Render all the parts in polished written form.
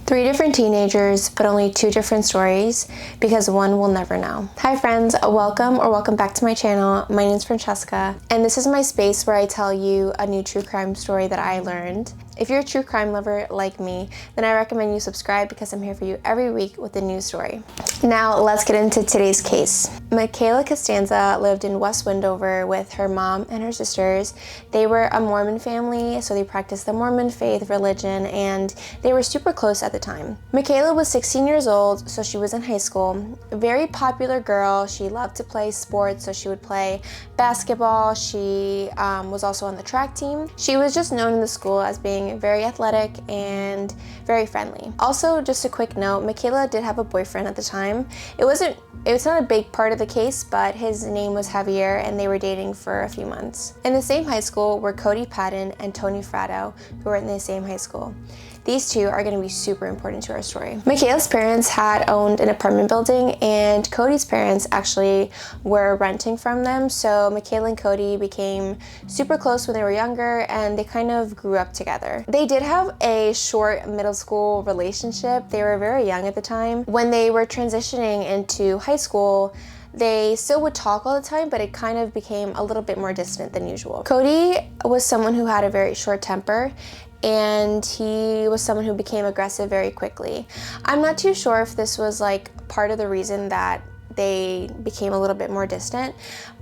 Three different teenagers, but only two different stories, because one will never know. Hi friends, welcome back to my channel. My name is Francesca, and this is my space where I tell you a new true crime story that I learned. If you're a true crime lover like me, then I recommend you subscribe because I'm here for you every week with a new story. Now let's get into today's case. Micaela Costanzo lived in West Wendover with her mom and her sisters. They were a Mormon family, so they practiced the Mormon faith religion, and they were super close at the time. Micaela was 16 years old, so she was in high school. A very popular girl. She loved to play sports, so she would play basketball. She was also on the track team. She was just known in the school as being very athletic and very friendly. Also, just a quick note, Micaela did have a boyfriend at the time. It was not a big part of the case, but his name was Javier and they were dating for a few months. In the same high school were Cody Patton and Tony Fratto, who were in the same high school. These two are going to be super important to our story. Micaela's parents had owned an apartment building, and Cody's parents actually were renting from them, so Micaela and Cody became super close when they were younger, and they kind of grew up together. They did have a short middle school relationship. They were very young at the time. When they were transitioning into high school, they still would talk all the time, but it kind of became a little bit more distant than usual. Cody was someone who had a very short temper, and he was someone who became aggressive very quickly. I'm not too sure if this was like part of the reason that they became a little bit more distant,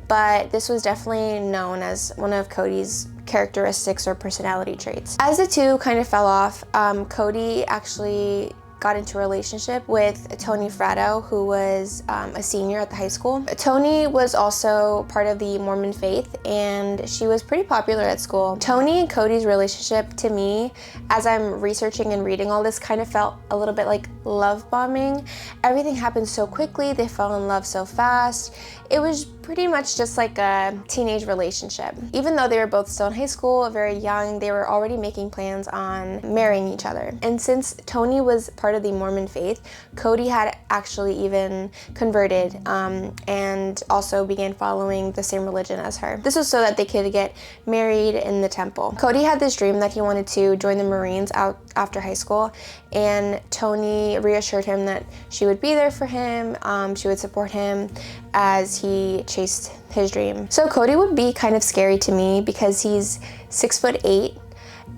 but this was definitely known as one of Cody's characteristics or personality traits. As the two kind of fell off, Cody actually got into a relationship with Tony Fratto, who was a senior at the high school. Tony was also part of the Mormon faith, and she was pretty popular at school. Tony and Cody's relationship, to me, as I'm researching and reading all this, kind of felt a little bit like love bombing. Everything happened so quickly, they fell in love so fast. It was pretty much just like a teenage relationship. Even though they were both still in high school, very young, they were already making plans on marrying each other. And since Tony was part of the Mormon faith, Cody had actually even converted and also began following the same religion as her. This was so that they could get married in the temple. Cody had this dream that he wanted to join the Marines out after high school, and Tony reassured him that she would be there for him, she would support him as he chased his dream. So Cody would be kind of scary to me because he's 6'8"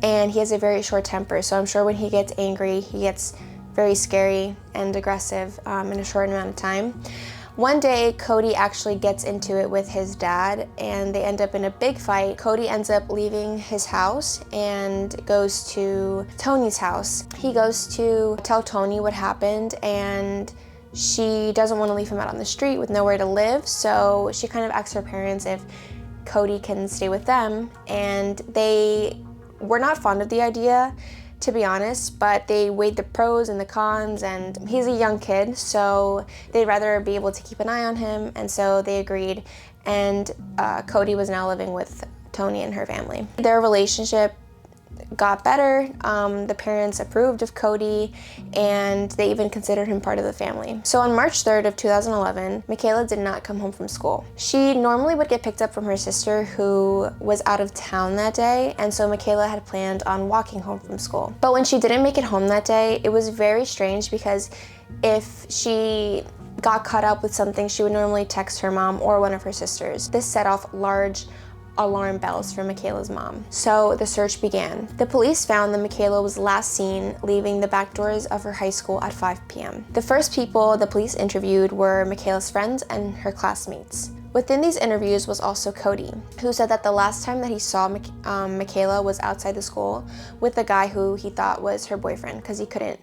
and he has a very short temper. So I'm sure when he gets angry, he gets very scary and aggressive in a short amount of time. One day, Cody actually gets into it with his dad, and they end up in a big fight. Cody ends up leaving his house and goes to Tony's house. He goes to tell Tony what happened, and she doesn't want to leave him out on the street with nowhere to live, so she kind of asks her parents if Cody can stay with them, and they were not fond of the idea, to be honest, but they weighed the pros and the cons, and he's a young kid, so they'd rather be able to keep an eye on him, and so they agreed, and Cody was now living with Tony and her family. Their relationship got better. The parents approved of Cody, and they even considered him part of the family. So on March 3rd of 2011, Micaela did not come home from school. She normally would get picked up from her sister, who was out of town that day, and so Micaela had planned on walking home from school. But when she didn't make it home that day, it was very strange because if she got caught up with something, she would normally text her mom or one of her sisters. This set off large alarm bells for Micaela's mom. So the search began. The police found that Micaela was last seen leaving the back doors of her high school at 5 p.m. The first people the police interviewed were Micaela's friends and her classmates. Within these interviews was also Cody, who said that the last time that he saw Micaela was outside the school with the guy who he thought was her boyfriend, because he couldn't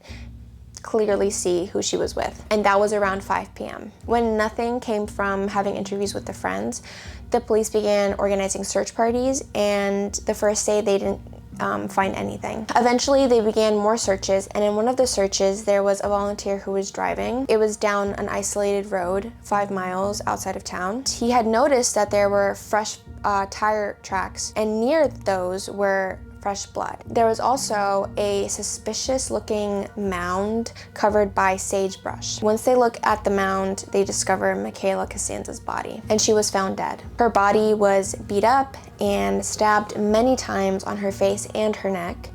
clearly see who she was with, and that was around 5 p.m. When nothing came from having interviews with the friends, the police began organizing search parties, and the first day they didn't find anything. Eventually they began more searches, and in one of the searches there was a volunteer who was driving. It was down an isolated road 5 miles outside of town. He had noticed that there were fresh tire tracks, and near those were fresh blood. There was also a suspicious looking mound covered by sagebrush. Once they look at the mound, they discover Micaela Costanzo's body, and she was found dead. Her body was beat up and stabbed many times on her face and her neck.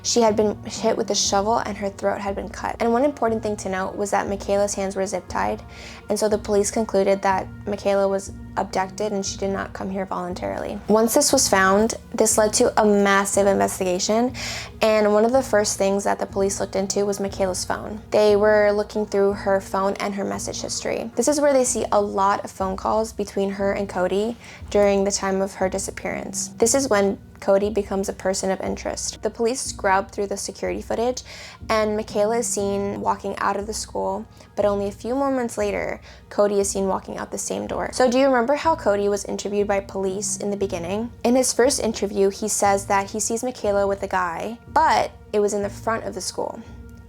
She had been hit with a shovel and her throat had been cut. And one important thing to note was that Micaela's hands were zip tied, and so the police concluded that Micaela was abducted and she did not come here voluntarily. Once this was found, this led to a massive investigation, and one of the first things that the police looked into was Micaela's phone. They were looking through her phone and her message history. This is where they see a lot of phone calls between her and Cody during the time of her disappearance. This is when Cody becomes a person of interest. The police scrub through the security footage, and Micaela is seen walking out of the school, but only a few moments later, Cody is seen walking out the same door. So do you remember how Cody was interviewed by police in the beginning? In his first interview, he says that he sees Micaela with a guy, but it was in the front of the school,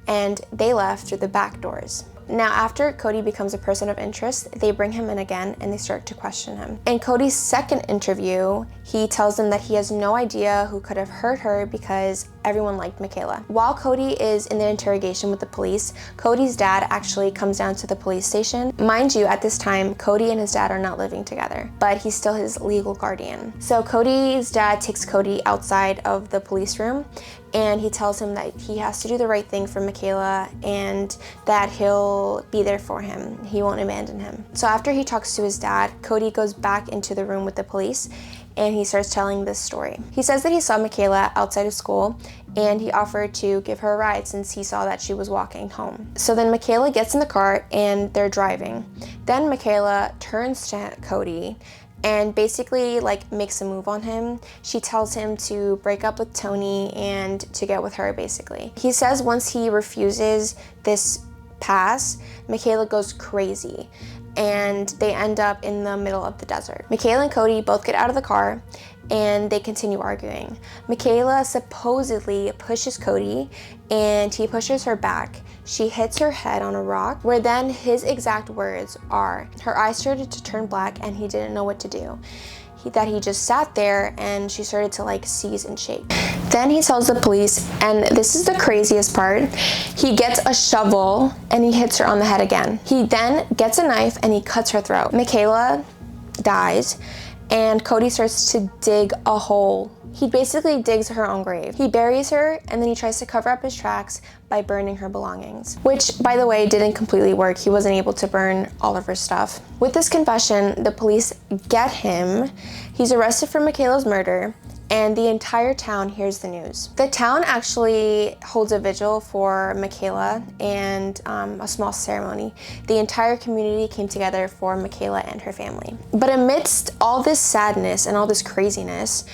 and they left through the back doors. Now, after Cody becomes a person of interest, they bring him in again and they start to question him. In Cody's second interview, he tells them that he has no idea who could have hurt her because everyone liked Micaela. While Cody is in the interrogation with the police, Cody's dad actually comes down to the police station. Mind you, at this time, Cody and his dad are not living together, but he's still his legal guardian. So Cody's dad takes Cody outside of the police room, and he tells him that he has to do the right thing for Micaela and that he'll be there for him. He won't abandon him. So after he talks to his dad, Cody goes back into the room with the police and he starts telling this story. He says that he saw Micaela outside of school and he offered to give her a ride since he saw that she was walking home. So then Micaela gets in the car and they're driving. Then Micaela turns to Cody and basically makes a move on him. She tells him to break up with Tony and to get with her, basically. He says once he refuses this pass, Micaela goes crazy and they end up in the middle of the desert. Micaela and Cody both get out of the car and they continue arguing. Micaela supposedly pushes Cody and he pushes her back. She hits her head on a rock, where then his exact words are, her eyes started to turn black and he didn't know what to do. He just sat there and she started to seize and shake. Then he tells the police, and this is the craziest part, he gets a shovel and he hits her on the head again. He then gets a knife and he cuts her throat. Micaela dies and Cody starts to dig a hole. He basically digs her own grave. He buries her and then he tries to cover up his tracks by burning her belongings, which, by the way, didn't completely work. He wasn't able to burn all of her stuff. With this confession, the police get him. He's arrested for Micaela's murder and the entire town hears the news. The town actually holds a vigil for Micaela and a small ceremony. The entire community came together for Micaela and her family. But amidst all this sadness and all this craziness,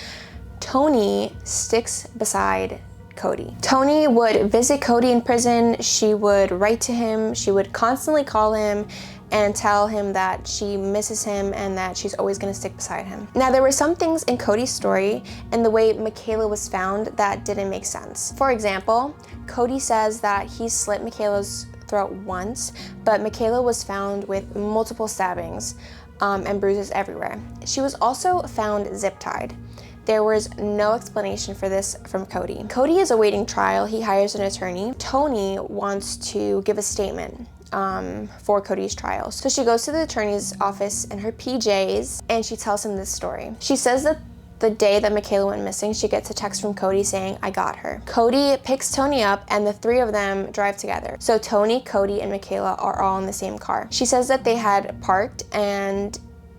Tony sticks beside Cody. Tony would visit Cody in prison. She would write to him. She would constantly call him and tell him that she misses him and that she's always going to stick beside him. Now, there were some things in Cody's story and the way Micaela was found that didn't make sense. For example, Cody says that he slit Micaela's throat once, but Micaela was found with multiple stabbings and bruises everywhere. She was also found zip-tied. There was no explanation for this from Cody. Cody is awaiting trial. He hires an attorney. Tony wants to give a statement for Cody's trial. So she goes to the attorney's office in her PJs and she tells him this story. She says that the day that Micaela went missing, she gets a text from Cody saying, "I got her." Cody picks Tony up and the three of them drive together. So Tony, Cody, and Micaela are all in the same car. She says that they had parked and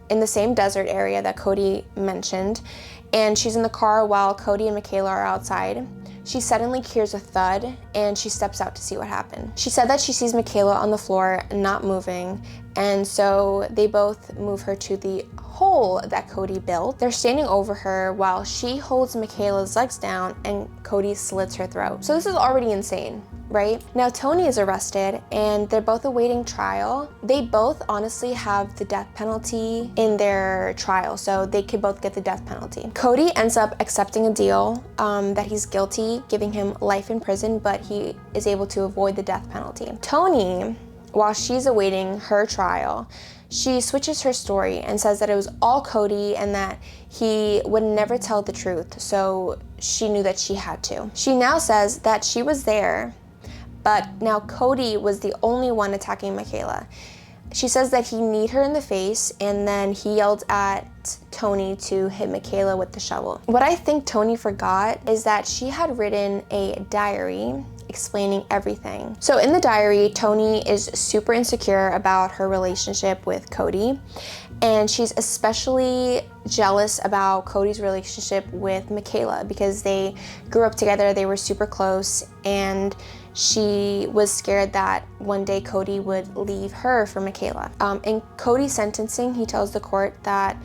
in the same desert area that Cody mentioned, and she's in the car while Cody and Micaela are outside. She suddenly hears a thud and she steps out to see what happened. She said that she sees Micaela on the floor not moving, and so they both move her to the hole that Cody built. They're standing over her while she holds Micaela's legs down and Cody slits her throat. So this is already insane, right? Now Tony is arrested and they're both awaiting trial. They both honestly have the death penalty in their trial, so they could both get the death penalty. Cody ends up accepting a deal that he's guilty, giving him life in prison, but he is able to avoid the death penalty. Tony, while she's awaiting her trial, she switches her story and says that it was all Cody and that he would never tell the truth, so she knew that she had to. She now says that she was there, but now Cody was the only one attacking Micaela. She says that he kneed her in the face and then he yelled at Tony to hit Micaela with the shovel. What I think Tony forgot is that she had written a diary explaining everything. So in the diary, Tony is super insecure about her relationship with Cody, and she's especially jealous about Cody's relationship with Micaela because they grew up together, they were super close, and she was scared that one day Cody would leave her for Micaela. In Cody's sentencing, he tells the court that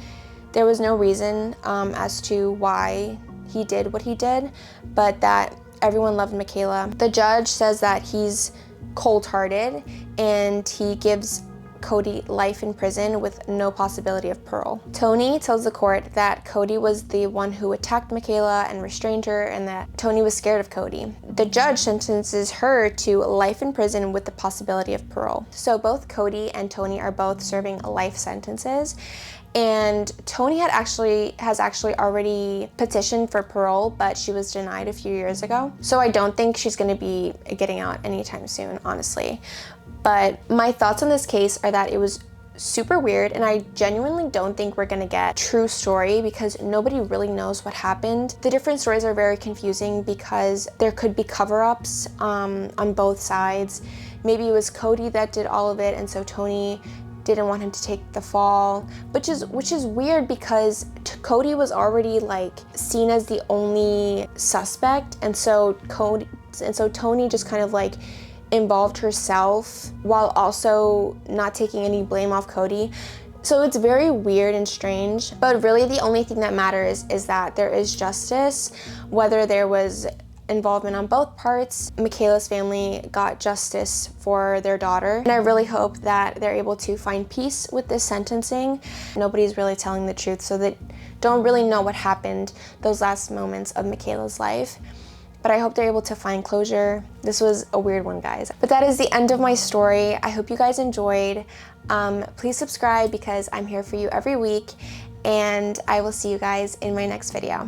there was no reason as to why he did what he did, but that everyone loved Micaela. The judge says that he's cold-hearted and he gives Cody life in prison with no possibility of parole. Tony tells the court that Cody was the one who attacked Micaela and restrained her, and that Tony was scared of Cody. The judge sentences her to life in prison with the possibility of parole. So both Cody and Tony are both serving life sentences, and Tony has actually already petitioned for parole, but she was denied a few years ago. So I don't think she's gonna be getting out anytime soon, honestly. But my thoughts on this case are that it was super weird, and I genuinely don't think we're gonna get true story because nobody really knows what happened. The different stories are very confusing because there could be cover-ups on both sides. Maybe it was Cody that did all of it, and so Tony didn't want him to take the fall, which is weird because Cody was already like seen as the only suspect, and so Tony just kind of like involved herself while also not taking any blame off Cody. So it's very weird and strange, but really the only thing that matters is that there is justice. Whether there was involvement on both parts, Micaela's family got justice for their daughter, and I really hope that they're able to find peace with this sentencing. Nobody's really telling the truth, so they don't really know what happened those last moments of Micaela's life. But I hope they're able to find closure. This was a weird one, guys. But that is the end of my story. I hope you guys enjoyed. Please subscribe because I'm here for you every week, and I will see you guys in my next video.